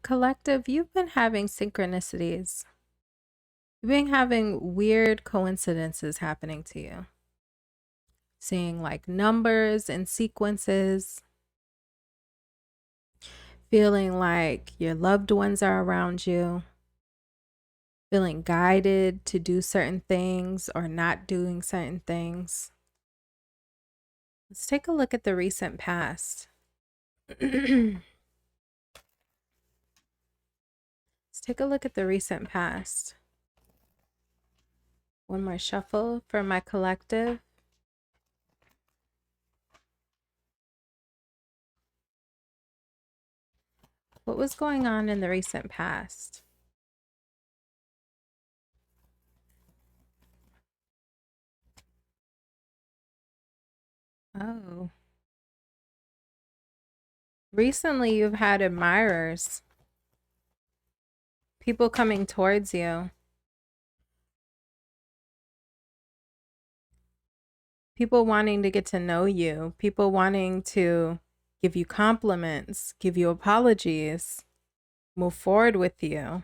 Collective, you've been having synchronicities. You've been having weird coincidences happening to you. Seeing like numbers and sequences. Feeling like your loved ones are around you. Feeling guided to do certain things or not doing certain things. Let's take a look at the recent past. Let's take a look at the recent past. One more shuffle for my collective. What was going on in the recent past? Oh. Recently, you've had admirers. People coming towards you. People wanting to get to know you. People wanting to give you compliments, give you apologies, move forward with you.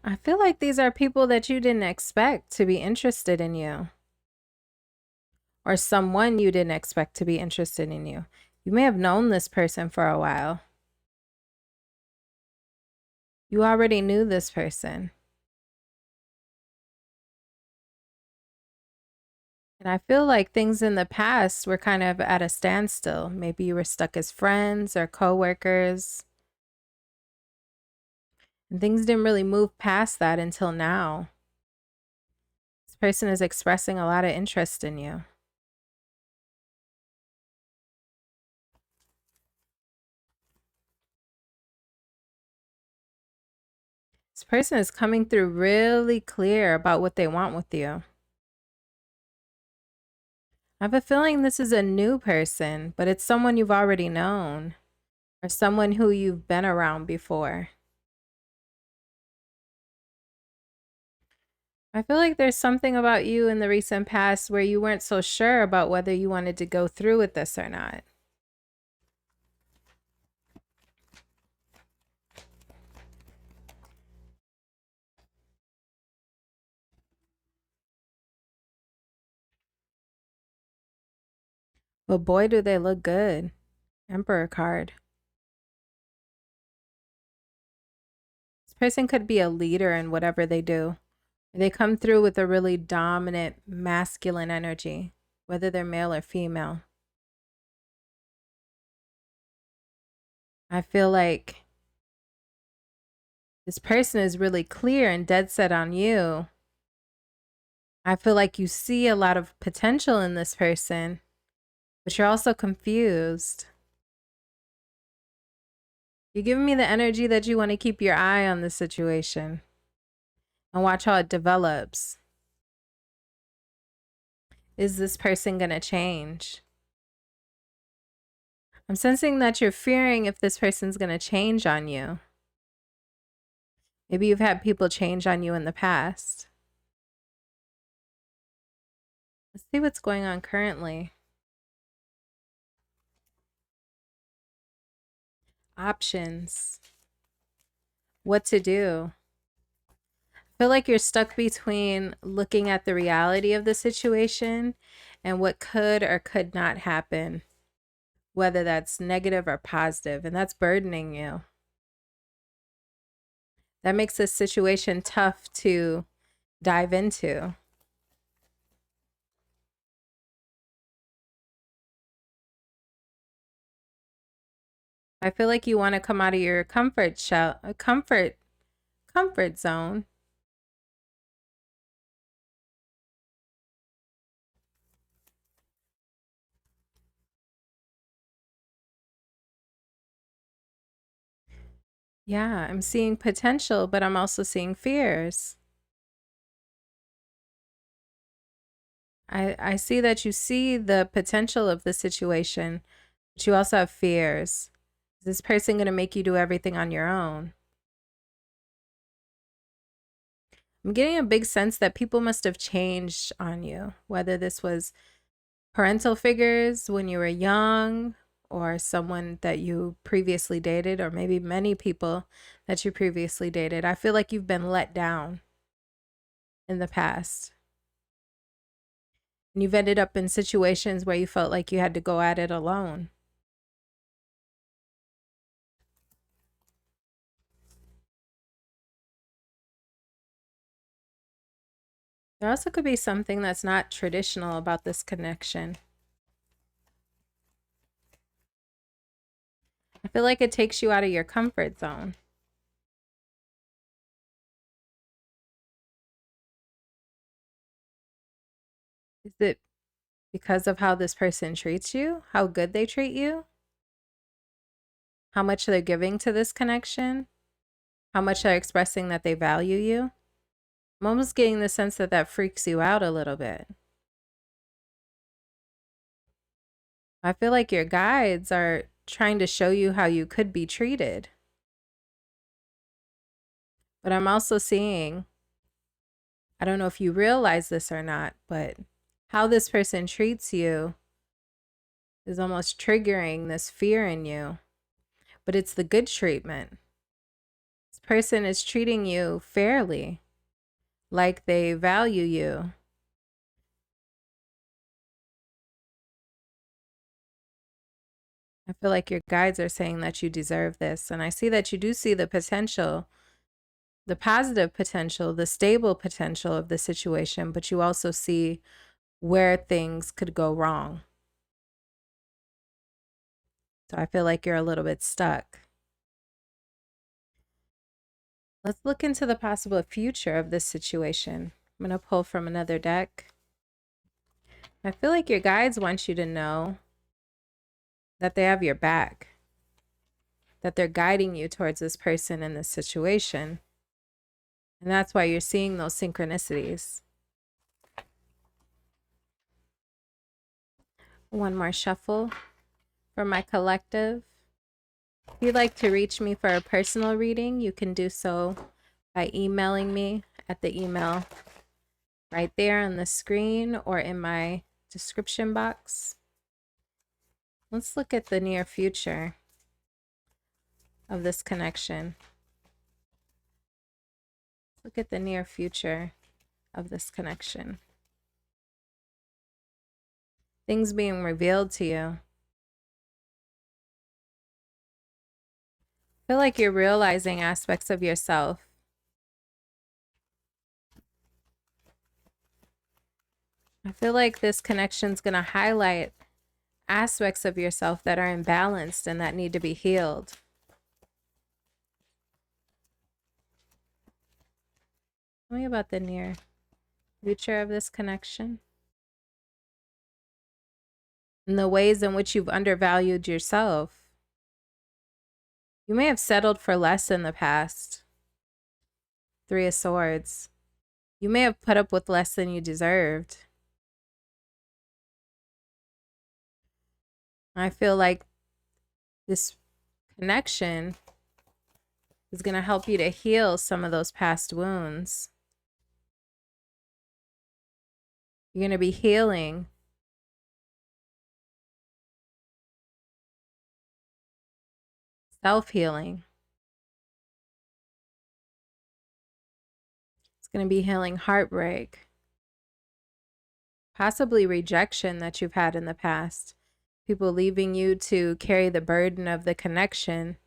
I feel like these are people that you didn't expect to be interested in you. Or someone you didn't expect to be interested in you. You may have known this person for a while. You already knew this person. And I feel like things in the past were kind of at a standstill. Maybe you were stuck as friends or coworkers. And things didn't really move past that until now. This person is expressing a lot of interest in you. This person is coming through really clear about what they want with you. I have a feeling this is a new person, but it's someone you've already known or someone who you've been around before. I feel like there's something about you in the recent past where you weren't so sure about whether you wanted to go through with this or not. But boy, do they look good. Emperor card. This person could be a leader in whatever they do. They come through with a really dominant masculine energy, whether they're male or female. I feel like this person is really clear and dead set on you. I feel like you see a lot of potential in this person, but you're also confused. You're giving me the energy that you want to keep your eye on the situation and watch how it develops. Is this person going to change? I'm sensing that you're fearing if this person's going to change on you. Maybe you've had people change on you in the past. Let's see what's going on currently. Options. What to do. I feel like you're stuck between looking at the reality of the situation and what could or could not happen, whether that's negative or positive, and that's burdening you. That makes this situation tough to dive into. I feel like you want to come out of your comfort zone. Yeah, I'm seeing potential, but I'm also seeing fears. I see that you see the potential of the situation, but you also have fears. Is this person going to make you do everything on your own? I'm getting a big sense that people must have changed on you, whether this was parental figures when you were young, or someone that you previously dated, or maybe many people that you previously dated. I feel like you've been let down in the past. And you've ended up in situations where you felt like you had to go at it alone. There also could be something that's not traditional about this connection. I feel like it takes you out of your comfort zone. Is it because of how this person treats you? How good they treat you? How much they're giving to this connection? How much they're expressing that they value you? I'm almost getting the sense that that freaks you out a little bit. I feel like your guides are trying to show you how you could be treated. But I'm also seeing, I don't know if you realize this or not, but how this person treats you is almost triggering this fear in you. But it's the good treatment. This person is treating you fairly, like they value you. I feel like your guides are saying that you deserve this. And I see that you do see the potential, the positive potential, the stable potential of the situation, but you also see where things could go wrong. So I feel like you're a little bit stuck. Let's look into the possible future of this situation. I'm going to pull from another deck. I feel like your guides want you to know that they have your back, that they're guiding you towards this person in this situation. And that's why you're seeing those synchronicities. One more shuffle for my collective. If you'd like to reach me for a personal reading, you can do so by emailing me at the email right there on the screen or in my description box. Let's look at the near future of this connection. Look at the near future of this connection. Things being revealed to you. I feel like you're realizing aspects of yourself. I feel like this connection is going to highlight aspects of yourself that are imbalanced and that need to be healed. Tell me about the near future of this connection and the ways in which you've undervalued yourself. You may have settled for less in the past. Three of Swords. You may have put up with less than you deserved. I feel like this connection is going to help you to heal some of those past wounds. You're going to be healing self-healing. It's going to be healing heartbreak, possibly rejection that you've had in the past. People leaving you to carry the burden of the connection.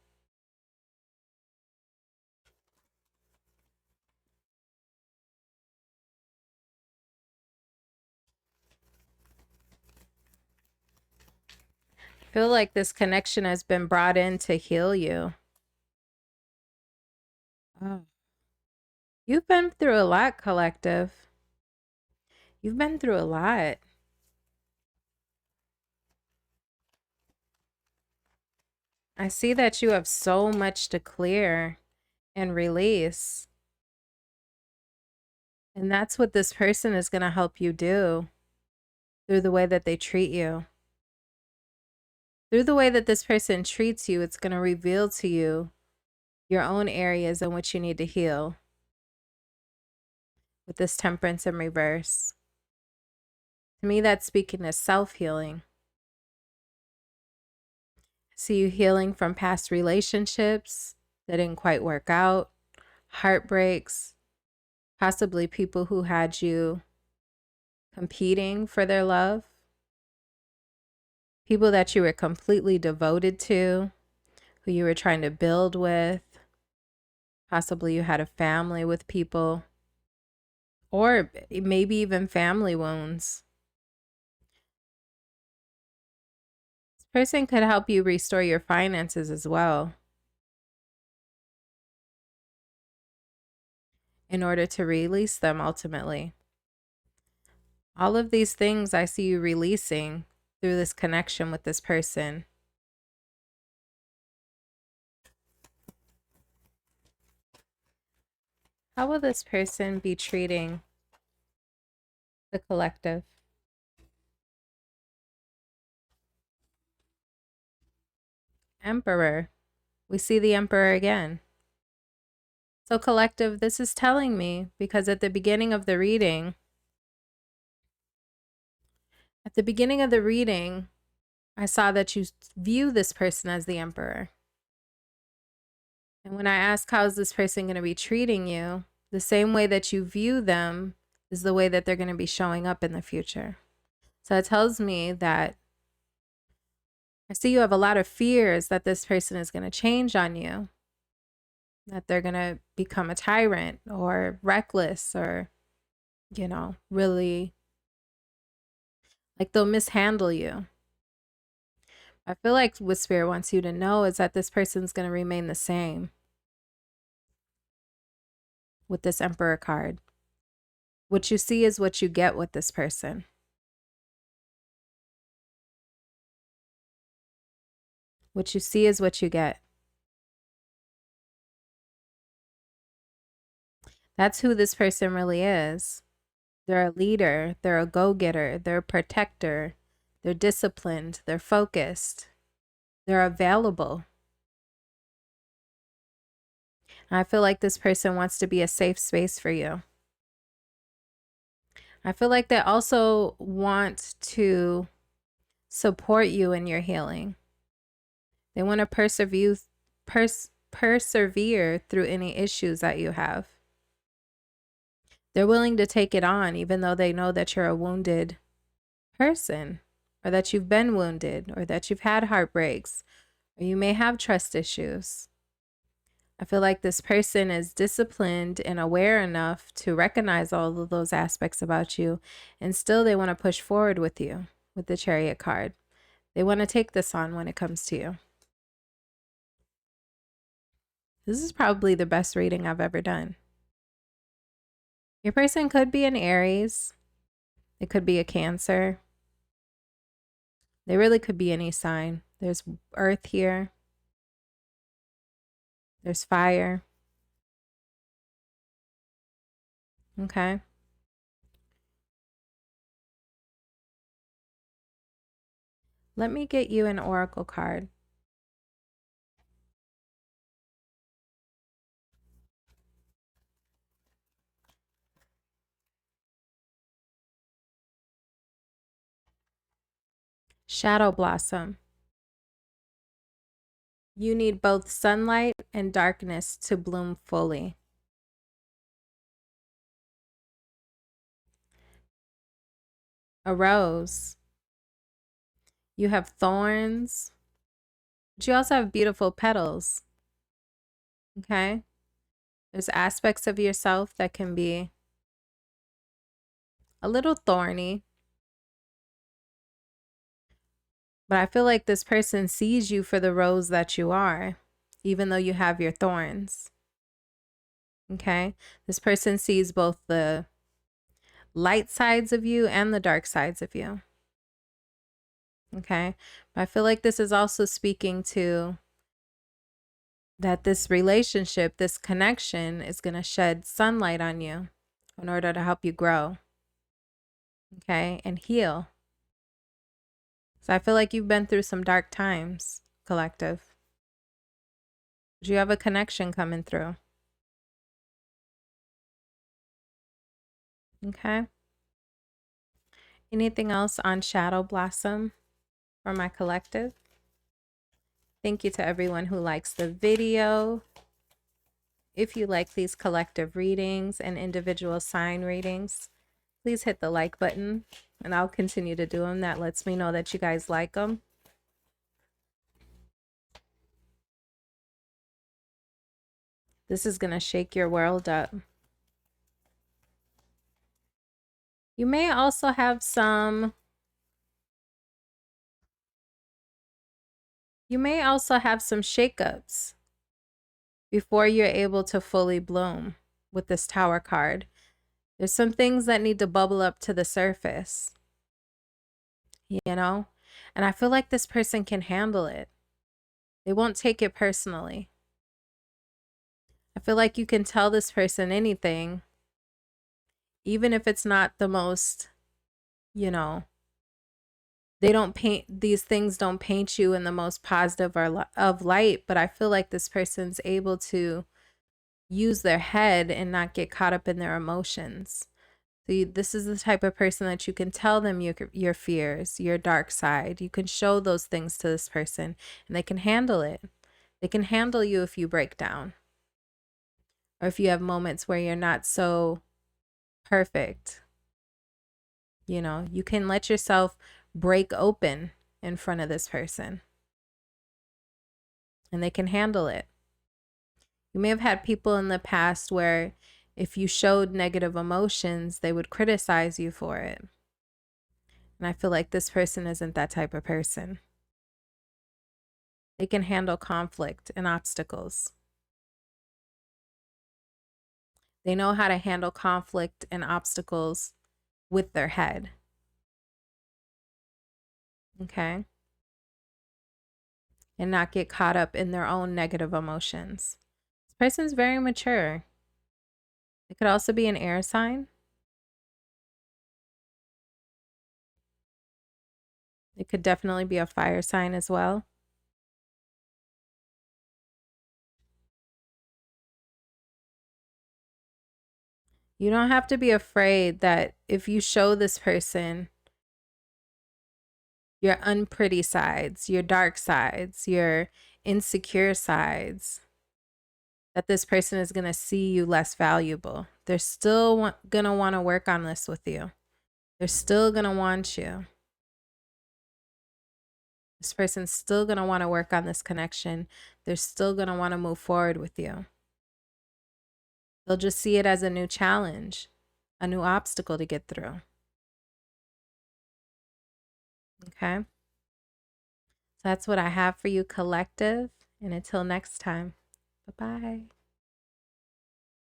I feel like this connection has been brought in to heal you. Oh. You've been through a lot, collective. You've been through a lot. I see that you have so much to clear and release. And that's what this person is going to help you do through the way that they treat you. Through the way that this person treats you, it's going to reveal to you your own areas in which you need to heal. with this Temperance in reverse. To me, that's speaking to self-healing. See you healing from past relationships that didn't quite work out, heartbreaks, possibly people who had you competing for their love, people that you were completely devoted to, who you were trying to build with. Possibly you had a family with people, or maybe even family wounds. This person could help you restore your finances as well, in order to release them ultimately. All of these things I see you releasing through this connection with this person. How will this person be treating the collective? Emperor. We see the Emperor again. So collective, this is telling me, because at the beginning of the reading, I saw that you view this person as the Emperor. And when I ask, how is this person going to be treating you, the same way that you view them is the way that they're going to be showing up in the future. So it tells me that I see you have a lot of fears that this person is going to change on you, that they're going to become a tyrant or reckless, or, you know, really like they'll mishandle you. I feel like what Spirit wants you to know is that this person's going to remain the same with this Emperor card. What you see is what you get with this person. What you see is what you get. That's who this person really is. They're a leader. They're a go-getter. They're a protector. They're disciplined. They're focused. They're available. And I feel like this person wants to be a safe space for you. I feel like they also want to support you in your healing. They want to persevere through any issues that you have. They're willing to take it on, even though they know that you're a wounded person, or that you've been wounded, or that you've had heartbreaks, or you may have trust issues. I feel like this person is disciplined and aware enough to recognize all of those aspects about you, and still they want to push forward with you with the Chariot card. They want to take this on when it comes to you. This is probably the best reading I've ever done. Your person could be an Aries. It could be a Cancer. They really could be any sign. There's earth here. There's fire. Okay. Let me get you an oracle card. Shadow Blossom. You need both sunlight and darkness to bloom fully. A rose. You have thorns, but you also have beautiful petals. Okay? There's aspects of yourself that can be a little thorny, but I feel like this person sees you for the rose that you are, even though you have your thorns. Okay? This person sees both the light sides of you and the dark sides of you. Okay? But I feel like this is also speaking to that this relationship, this connection is going to shed sunlight on you in order to help you grow. Okay? And heal. So I feel like you've been through some dark times, collective. You have a connection coming through. Okay. Anything else on Shadow Blossom for my collective? Thank you to everyone who likes the video. If you like these collective readings and individual sign readings, please hit the like button and I'll continue to do them. That lets me know that you guys like them. This is going to shake your world up. You may also have some shakeups before you're able to fully bloom with this Tower card. There's some things that need to bubble up to the surface, you know? And I feel like this person can handle it. They won't take it personally. I feel like you can tell this person anything, even if it's not the most, you know, these things don't paint you in the most positive of light, but I feel like this person's able to use their head and not get caught up in their emotions. So this is the type of person that you can tell them your fears, your dark side. You can show those things to this person and they can handle it. They can handle you if you break down, or if you have moments where you're not so perfect. You know, you can let yourself break open in front of this person and they can handle it. You may have had people in the past where if you showed negative emotions, they would criticize you for it. And I feel like this person isn't that type of person. They can handle conflict and obstacles. They know how to handle conflict and obstacles with their head. Okay? And not get caught up in their own negative emotions. This person's very mature. It could also be an air sign. It could definitely be a fire sign as well. You don't have to be afraid that if you show this person your unpretty sides, your dark sides, your insecure sides, that this person is going to see you less valuable. They're still going to want to work on this with you. They're still going to want you. This person's still going to want to work on this connection. They're still going to want to move forward with you. They'll just see it as a new challenge, a new obstacle to get through. Okay? So that's what I have for you, collective. And until next time, bye-bye.